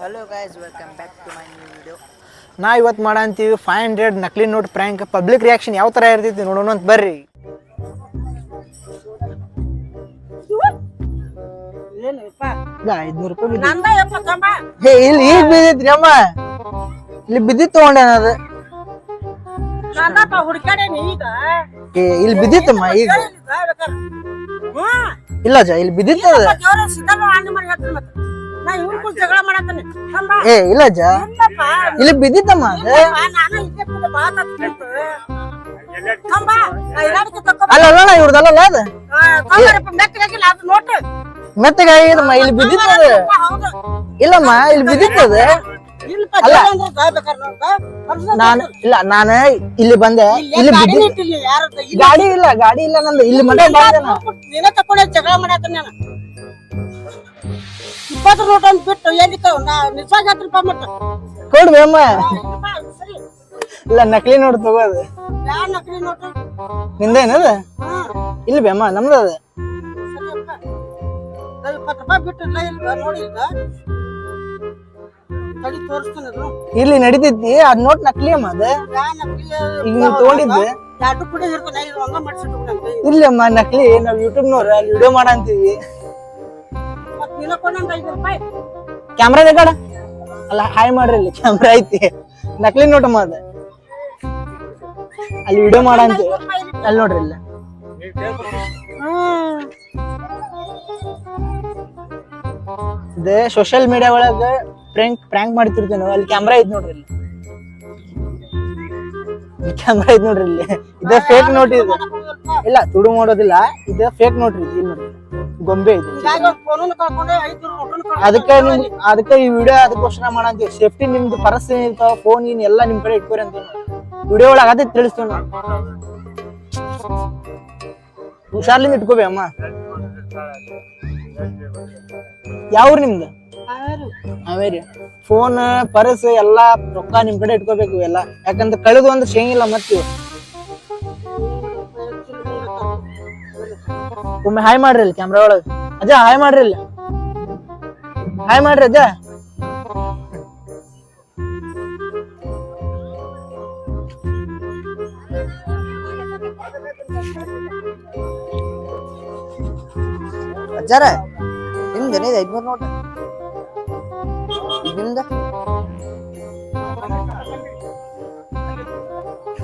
hello guys, welcome back to my new video. ನಾ ಇವತ್ತು ಮಾಡಂತೀವಿ 500 ನಕಲಿ ನೋಟ್ ಪ್ರ್ಯಾಂಕ್. ಪಬ್ಲಿಕ್ ರಿಯಾಕ್ಷನ್ ಯಾವ ಥರ ಇರ್ತೈತಿ ನೋಡೋಣ ಅಂತ ಬರ್ರಿ. $500 ಇಲ್ಲಿ ಈಗ ಬಿದ್ದೈತ್ರಿ ಅಮ್ಮ, ಇಲ್ಲಿ ಬಿದ್ದಿತ್ತು ತಗೊಂಡೇನ ಅದು. ಇಲ್ಲಿ ಬಿದ್ದಿತ್ತಮ್ಮ ಈಗ. ಇಲ್ಲ ಅಜ್ಜ, ಇಲ್ಲಿ ಬಿದ್ದಿತ್ತು ಅದು. ಇಲ್ಲ ಅಜ್ಜ, ಇಲ್ಲಿ ಬಿದ್ದಿತ್ತಮ್ಮ ಅದು. ಅಲ್ಲ ಇವ್ರದಲ್ಲ ಅದು ಮೆತ್ತಗಾಗಿದಮ್ಮ, ಇಲ್ಲಿ ಬಿದ್ದಿತ್ತದ. ಇಲ್ಲಮ್ಮ, ಇಲ್ಲಿ ಬಿದ್ದಿತ್ತದ. ನಾನು ಇಲ್ಲಿ ಬಂದೆ, ಇಲ್ಲಿ ಗಾಡಿ ಇಲ್ಲ ನಂದು. ಇಲ್ಲಿ ಮನೆ ಜಗಳ ಮಾಡತ್ತ 20 ನೋಟ್ ಅಂತ ಬಿಟ್ಟು ನಿಜವಾಗಿ 10 ರೂಪಾಯಿ ಮಟ್ಟ ಕೊಡ್ಬೇ ಅಮ್ಮ. ಇಲ್ಲ ನಕಲಿ ನೋಟ್ ತಗೋದು. ಯಾವ ನಕಲಿ ನೋಟ್ ನಿಂದೇನದ? ಇಲ್ಲಿ ಬೇಮ್ಮ ನಮ್ದು ಅದ. 20 ರೂಪಾಯಿ ಬಿಟ್ಟು ನೋಡಿ ತಡಿ ತೋರಿಸ್ತಾನೆ. ಇಲ್ಲಿ ನಡಿತೈತಿ ಅದ್ ನೋಟ್ ನಕಲಿ ಅಮ್ಮ ಅದ. ಈಗ ನೀವು ತಗೊಂಡಿದ್ದು ಎರಡು ಕೂಡ ಇರ್ತಾನೆ, ಇದು ಹಂಗ ಮಾಡಿಸಿಟ್ಟು ಇಲ್ಲಮ್ಮ ನಕಲಿ. ನಾವ್ ಯೂಟ್ಯೂಬ್ನವ್ರ ಅಲ್ಲಿ ವಿಡಿಯೋ ಮಾಡಂತೀವಿ. ಕ್ಯಾಮ್ರಾ ಬೇಕಾಡ ಅಲ್ಲ, ಹಾಯ್ ಮಾಡ್ರಿ. ಇಲ್ಲಿ ಕ್ಯಾಮ್ರಾ ಐತಿ, ನಕಲಿ ನೋಟ್ ಅಮ್ಮ ಅದ. ಅಲ್ಲಿ ವಿಡಿಯೋ ಮಾಡಂತೀವಿ, ಅಲ್ಲಿ ನೋಡ್ರಿ. ಇಲ್ಲ ಇದು ಸೋಶಿಯಲ್ ಮೀಡಿಯಾ ಒಳಗ ಪ್ರ್ಯಾಂಕ್ ಮಾಡ್ತಿರ್ತೇವೆ ನಾವು. ಅಲ್ಲಿ ಕ್ಯಾಮ್ರಾ ಐತಿ ನೋಡ್ರಿ. ಇಲ್ಲಿ ಕ್ಯಾಮ್ರಾ ಐತಿ ನೋಡ್ರಿ. ಇಲ್ಲಿ ಇದ ಫೇಕ್ ನೋಟ್ ಇದು. ಇಲ್ಲ ತುಡು ಮಾಡೋದಿಲ್ಲ, ಇದ ಫೇಕ್ ನೋಟ್ ರೀ. ಇಲ್ಲಿ ನೋಡ್ರಿ ಗೊಂಬೆ ಐತಿ. ಅದಕ್ಕೆ ಈ ವಿಡಿಯೋ ಅದಕ್ಕೋಸ್ಕರ ಮಾಡಂತೀವಿ. ಸೇಫ್ಟಿ ನಿಮ್ದು ಪರ್ಸ್ ಏನಿರ್ತಾವ, ಫೋನ್ ಗೀನ್ ಎಲ್ಲ ನಿಮ್ ಕಡೆ ಇಟ್ಕೋರಿ ಅಂತ ವಿಡಿಯೋ ಒಳಗ ಅದೇ ತಿಳಿಸ್ತೇವೆ ನಾವು. ಹುಷಾರ್ಲಿಂದ ಇಟ್ಕೋಬೇ ಅಮ್ಮ. ಯಾವ್ರು ನಿಮ್ದು? ಹಾವೇರಿ. ಫೋನ್ ಪರ್ಸ್ ಎಲ್ಲಾ ರೊಕ್ಕ ನಿಮ್ ಕಡೆ ಇಟ್ಕೋಬೇಕು ಎಲ್ಲ. ಯಾಕಂದ್ರೆ ಕಳೆದು ಅಂದ್ರೆ ಶೇಂಗಿಲ್ಲ ಮತ್ತಿವ್. ಒಮ್ಮೆ ಹಾಯ್ ಮಾಡ್ರಿ ಇಲ್ಲಿ ಕ್ಯಾಮ್ರಾ ಒಳಗ. ಅಜ್ಜ ಹಾಯ್ ಮಾಡ್ರಿ. ಇಲ್ಲಿ ಹಾಯ್ ಮಾಡ್ರಿ ಅಜ್ಜ. ಅಜ್ಜಾರ ನಿಮ್ದೇನ ಇದು 500 ನೋಟ್ ನಿಮ್ದ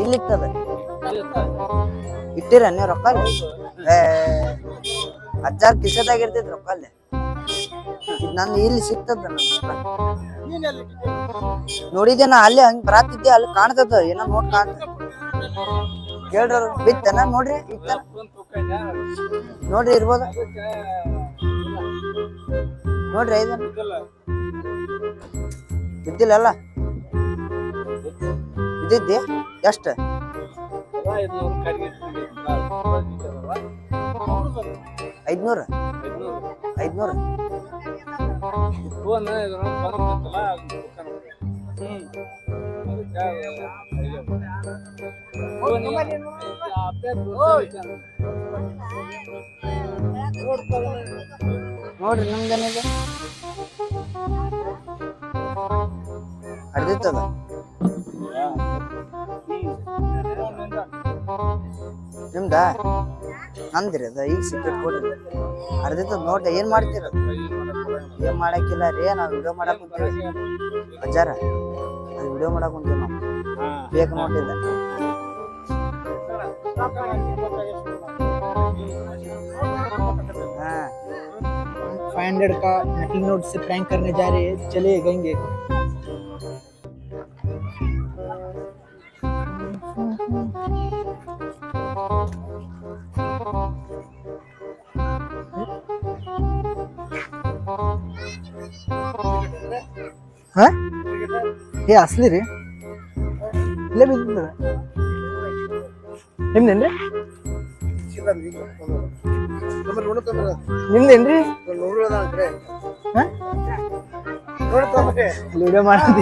ಇಲ್ಲಿಟ್ಟದ ಇಟ್ಟಿರ ನೀವು ರೊಕ್ಕ? ಅಜ್ಜಾರ್ ಕಿಸದಾಗಿರ್ತೈತಿ ರೊಕ್ಕ ಅಲ್ಲಿ. ನಂದು ಇಲ್ಲಿ ಸಿಗ್ತದ. ನೋಡಿದೇನ ಅಲ್ಲಿ ಹಂಗ ಬರಾತಿದ್ದೆ, ಅಲ್ಲಿ ಕಾಣ್ತದ ಏನೋ ನೋಟ್ ಕಾಣ್ತದ. ಕೇಳ್ರ ಬಿತ್ತನ ನೋಡ್ರಿ. ಇತ್ತನ ನೋಡ್ರಿ, ಇರ್ಬೋದ ನೋಡ್ರಿ. ಐದನ ಬಿದ್ದಿಲ್ಲ ಅಲ್ಲ? ಬಿದ್ದಿದ್ದಿ ಎಷ್ಟ? 500 ನೋಡ್ರಿ. ನಮ್ದೇನಿದೆ ಅರ್ದಿತ್ತದ. ನಿಮ್ದ ನಂದಿರಿ ಅದ. ಈಗ ಸಿಕ್ಕಟ್ ಕೊಡ್ರಿ. ಅರ್ದಿತ್ತದ ನೋಟ್. ಏನ್ ಮಾಡ್ತೀರ? ಏನ್ ಮಾಡಕ್ಕಿಲ್ಲ ರೀ, ನಾವ್ ವಿಡಿಯೋ ಮಾಡಕ್ ಕುಂತೀವಿ ಅಜ್ಜಾರ. ಅದು ವಿಡಿಯೋ ಮಾಡಕ್ ಕುಂತೀವಿ ನಾವು. ಬೇಕು ನೋಟಿಲ್ಲ. हाँ 500 का नकली नोट से प्रैंक करने जा रहे हैं, चलिए गएंगे. हाँ ये असली ರೀ. ಇಲ್ಲೇ ಬಿದ್ದಿದ್ದ ನಿಮ್ದೇನ್ರಿ? ನಿಮ್ದೇನ್ರಿ? ವಿಡಿಯೋ ಮಾಡಂತ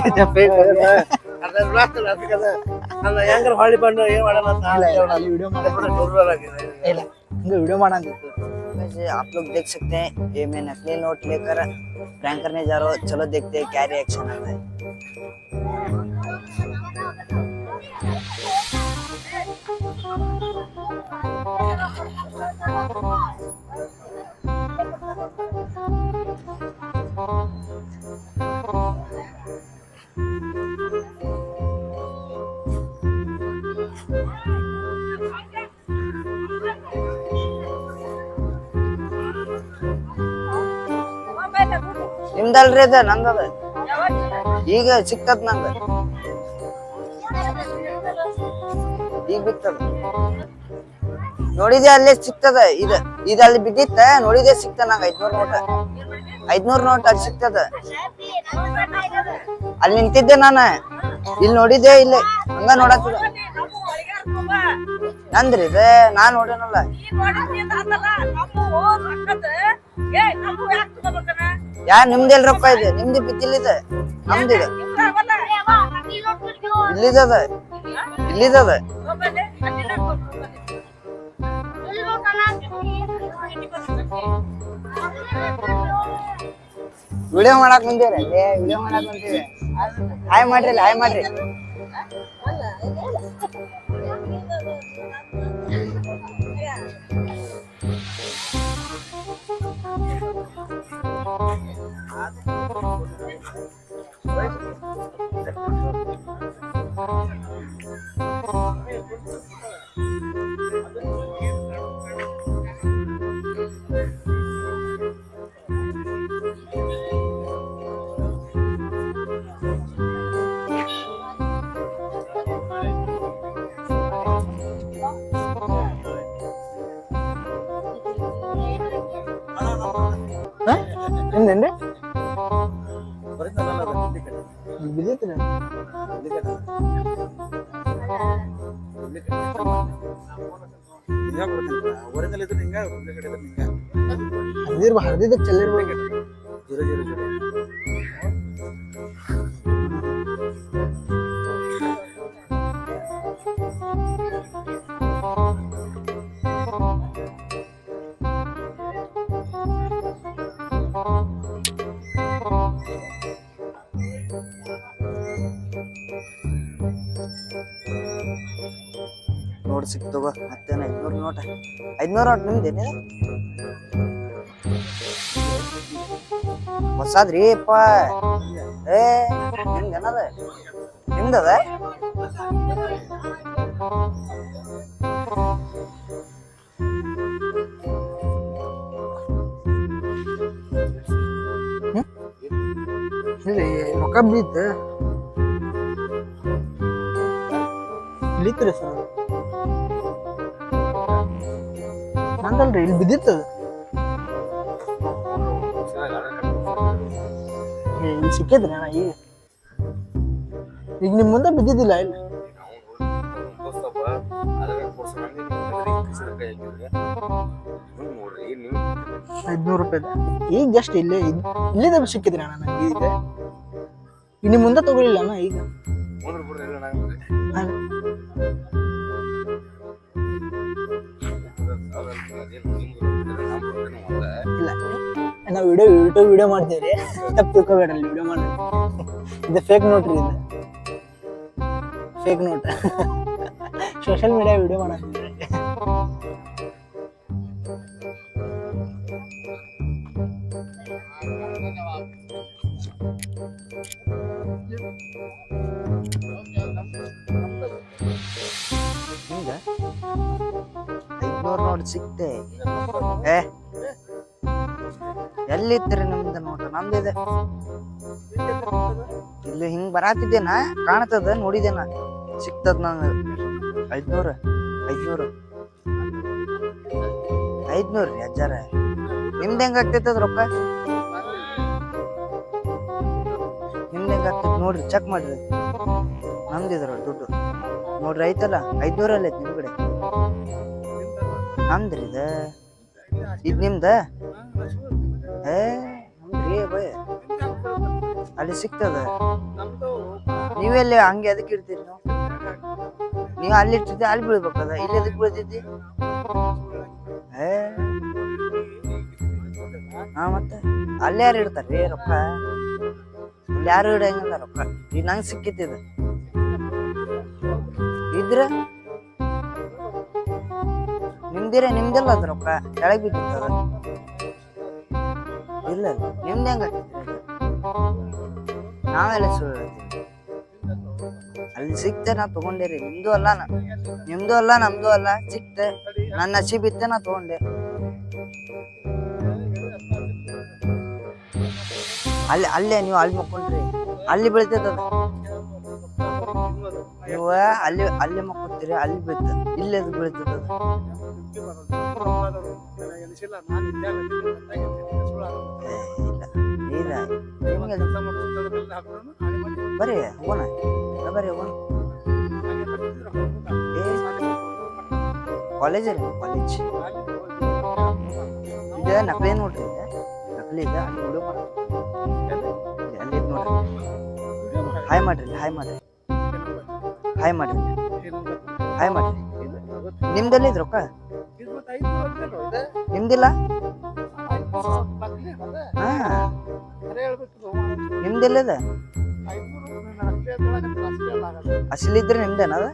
ವಿಡಿಯೋ ಮಾಡಂತ गाइस आप लोग देख सकते हैं ये मैं नकली नोट लेकर प्रैंक करने जा रहा हूँ। चलो देखते हैं क्या रिएक्शन आता है। ನಿಮ್ದಲ್ರಿ ಅದ ನಂದದ ಈಗ ಸಿಕ್ತದ ನಂದ ಈಗ ಬಿತ್ತದ ನೋಡಿದೆ ಅಲ್ಲೇ ಸಿಕ್ತದ ಇದು ಅಲ್ಲಿ ಬಿದ್ದಿತ್ತ ನೋಡಿದೆ ಸಿಕ್ತ ನಂಗ 500 ನೋಟ್ ಅಲ್ಲಿ ಸಿಕ್ತದ ಅಲ್ಲಿ ನಿಂತಿದ್ದೆ ನಾನು ಇಲ್ಲಿ ನೋಡಿದೆ ಇಲ್ಲಿ ಹಂಗ ನೋಡತ್ತಿದ ನಂದ್ರಿ ಇದೆ ನಾನ್ ನೋಡೇನಲ್ಲ ಯಾ ನಿಮ್ದೆಲ್ ರೊಕ್ಕ ಇದೆ ನಿಮ್ದು ಬಿದ್ದಿಲ್ಲಿದೆ ನಮ್ದಿದೆ ಇಲ್ಲಿದದ ವಿಡಿಯೋ ಮಾಡಕ್ ಬಂದಿರ ವಿಡಿಯೋ ಮಾಡಕ್ ಬಂದಿದೆ ಹಾಯ್ ಮಾಡ್ರಿ ఏంటండి బిజీ ಹರಿದಿದ್ದಕ್ಕೆ ಚೆಲ್ಲಿರ್ಬೇಕು ನೋಡ್ ಸಿಕ್ತವ ಮತ್ತೇನ 500 ನೋಟ್ ನಿಮ್ದೇನೆ ಹೊಸಾದ್ರಿ ಅಪ್ಪ ನಿಮ್ದೇನದ ನಿಮ್ದದ ರೊಕ್ಕ ಬೀತ ಇಳಿತ್ರಿ ಸರ್ ನಂದಲ್ರಿ ಇಲ್ಲಿ ಬಿದ್ದಿತ್ತದ ಇಲ್ಲಿ ಸಿಕ್ಕಿದ್ರಿ ಅಣ್ಣ ಈಗ ನಿಮ್ ಮುಂದೆ ಬಿದ್ದಿದ್ದಿಲ್ಲ ಇಲ್ಲಿ 500 ರೂಪಾಯಿ ಈಗ ಜಸ್ಟ್ ಇಲ್ಲಿಂದ ಸಿಕ್ಕಿದ್ರಿ ಅಣ್ಣ ನಂಗೆ ಈಗ ನಿಮ್ ಮುಂದೆ ತಗೊಳ್ಳಿಲ್ಲ ಅಣ್ಣ ಈಗ ಇಲ್ಲ ನಾವು ವಿಡಿಯೋ ಮಾಡ್ತೇವ್ರಿ ತಪ್ಪು ತಿಳ್ಕೊಬೇಡ್ರಿ ವಿಡಿಯೋ ಮಾಡಿ ಇದು ಫೇಕ್ ನೋಟ್ ರೀ ಇದು fake note social media video ಮಾಡತ್ತೀವಿ ಹಿಂಗ 500 ನೋಟ್ ಸಿಕ್ತೆ ಎಲ್ಲಿತ್ರಿ ನಿಮ್ದ ನೋಟ ನಮ್ದಿದೆ ಇಲ್ಲಿ ಹಿಂಗ್ ಬರಾತಿದ್ದೇನ ಕಾಣ್ತದ ನೋಡಿದೇನ ಸಿಕ್ತದ ನಂಗ 500 ರೀ ಅಜ್ಜಾರ ನಿಮ್ದ ಹೆಂಗ ಆಗ್ತೈತದ ರೊಕ್ಕ ನಿಮ್ದ ಹೆಂಗ ಆಗ್ತೈತಿ ನೋಡ್ರಿ ಚೆಕ್ ಮಾಡ್ರಿ ನಮ್ದಿದ್ರ ದುಡ್ಡು ನೋಡ್ರಿ ಐತಲ್ಲ 500 ಅಲ್ಲೈತಿ ನಿಮ್ ಕಡೆ ನಮ್ದ್ರಿ ಇದ್ ನಿಮ್ದ ನಮ್ದ್ರಿ ಬೈ ಅಲ್ಲಿ ಸಿಗ್ತದ ನೀವೆಲ್ಲಿ ಹಂಗೆ ಅದಕ್ಕೆ ಇಡ್ತೀರಿ ನೀವು ಅಲ್ಲಿ ಇಟ್ಟಿದ್ದೆ ಅಲ್ಲಿ ಬೀಳ್ಬೇಕದ ಇಲ್ಲಿ ಅದಕ್ಕೆ ಬೀಳ್ತಿದ್ದಿ ಹಾ ಮತ್ತೆ ಅಲ್ಲೇ ಯಾರು ಇಡ್ತಾರ್ರಿ ರೊಕ್ಕ? ಇಲ್ಲಿ ಯಾರು ಇಡಂಗಿಲ್ಲ ರೊಕ್ಕ. ಈಗ ನಂಗೆ ಸಿಕ್ಕಿತ್ತಿದ ಇದ್ರ ನಿಮ್ದಿಲ್ಲ ಅದ ರೊಕ್ಕ ಕೆಳಗ್ ಬಿದ್ದಿತ್ತದ. ಇಲ್ಲ ನಿಮ್ದು ಹೆಂಗ ನಾವೆಲ್ಲ ಸುಳ್ಳು ಹೇಳ್ತೀವಿ. ಅಲ್ಲಿ ಸಿಕ್ತೆ ನಾ ತಗೊಂಡೇರಿ. ನಿಮ್ದು ಅಲ್ಲ ನಮ್ದು ಅಲ್ಲ. ಸಿಕ್ತೆ ನನ್ನ ನಸೀಬ್ ಇತ್ತೆ ನಾ ತಗೊಂಡೆ. ಅಲ್ಲೇ ನೀವು ಅಲ್ಲಿ ಮಕ್ಕೊಂಡ್ರಿ ಅಲ್ಲಿ ಬೀಳ್ತದ. ನೀವು ಅಲ್ಲಿ ಮಕ್ಕೊತೀರಿ ಅಲ್ಲಿ ಬೀಳ್ತ ಇಲ್ಲಿ ಅದು ಬೀಳ್ತದ. ಬರ್ರಿ ಹೋಗೋಣ ಕಾಲೇಜ್ ರೀ ಕಾಲೇಜ್ ಈಗ ನಕಲಿ ನೋಡ್ರಿ. ನಕಲಿ ಈಗ ಅಲ್ಲಿ ವಿಡಿಯೋ ಅಲ್ಲಿ ನೋಡ್ರಿ. ಹಾಯ್ ಮಾಡ್ರಿ ನಿಮ್ದಲ್ಲಿ ಇದ್ ರೊಕ್ಕ ನಿಮ್ದಿಲ್ಲ. ಹಾ ನಿಮ್ದೆಲ್ಲದ ಅಸಲಿದ್ರೆ ನಿಮ್ದೇನದ?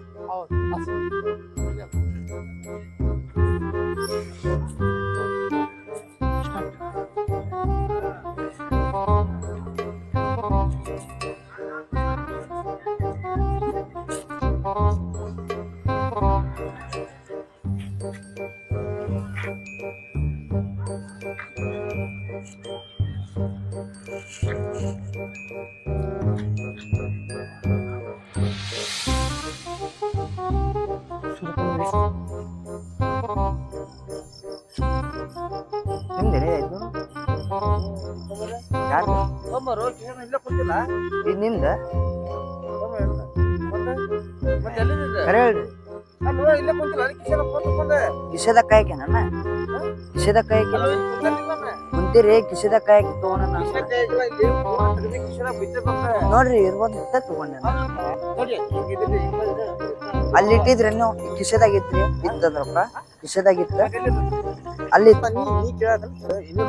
ನಿಮ್ದೇನೆ ಇದು ಇದು ನಿಮ್ದ? ಕರೆ ಹೇಳ್ರಿ. ಕಿಶೆದ ಕಾಯಕ್ಕೆ ನನ್ನ ಕಿಶೆದ ಕಾಯಕ್ಕೆ ಕುಂತೀರಿ. ಕಿಶೆದ ಕಾಯಕ್ಕೆ ತಗೊಂಡ ನೋಡ್ರಿ ಇರ್ಬೋದು ತಗೊಂಡೆ. ಅಲ್ಲಿ ಇಟ್ಟಿದ್ರಿ ನೀವು ಕಿಶೆದಾಗಿತ್ರಿ ಇತ್ತದ ರೊಕ್ಕ ಕಿಶೆದಾಗಿತ್ತ ಅಲ್ಲಿ ನೀ ಕೇಳೋದ್ರ ಇನ್ನು